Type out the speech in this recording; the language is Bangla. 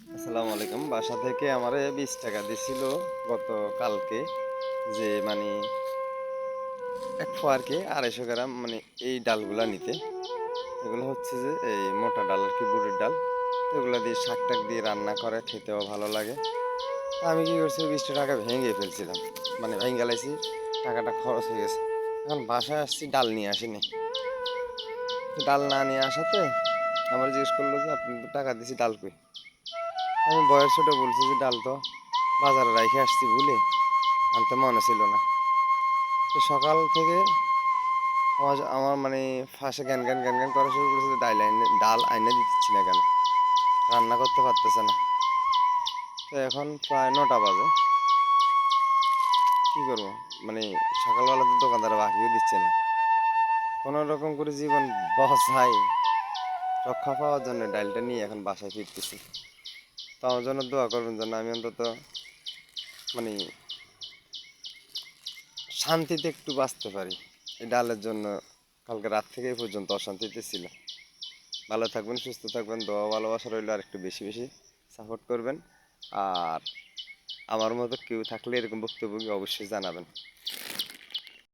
আসসালামু আলাইকুম। বাসা থেকে আমারে ২০ টাকা দিছিল গতকালকে। যে মানে এক পোয়া আরকি ২৫০ গ্রাম এই ডালগুলা নিতে। এগুলো হচ্ছে যে এই মোটা ডাল আরকি, বুটের ডাল। তো এগুলা দিয়ে শাক-টাক দিয়ে রান্না করে খেতেও ভালো লাগে। তো আমি কি করছি, ২০ টাকা ভেঙে ফেলছিলাম। ভেঙে লাইছি, টাকাটা খরচ হয়ে গেছে। এখন বাসায় আসছি, ডাল নিয়ে আসিনি। তো ডাল না নিয়ে আসাতে আমার জিজ্ঞেস করলো যে, "আপনি তো টাকা দিছি, ডাল কই?" আমি বয়স ছোট বলছি যে, "ডাল তো বাজারে রাইখে আসছি ভুলে, আনতে মনে ছিল না।" তো সকাল থেকে আমার আমার ফাঁসে জ্ঞান জ্ঞান জ্ঞান জ্ঞান করা শুরু করেছে যে ডাল আইনে দিচ্ছি না কেন, রান্না করতে পারতেছে না। তো এখন প্রায় ৯টা বাজে, কী করবো? মানে সকালবেলা তো দোকানদার বাকিও দিচ্ছে না। কোনো রকম করে জীবন বচাই রক্ষা পাওয়ার জন্য ডালটা নিয়ে এখন বাসায় ফিরতেছি। তো আমার জন্য দোয়া করবেন যেন আমি অন্তত মানে শান্তিতে একটু বাঁচতে পারি। এই ডালের জন্য কালকে রাত থেকে এই পর্যন্ত অশান্তিতে ছিল। ভালো থাকবেন, সুস্থ থাকবেন, দোয়া ভালোবাসা রইল। আর একটু বেশি বেশি সাপোর্ট করবেন। আর আমার মতো কেউ থাকলে এরকম বক্তব্য অবশ্যই জানাবেন।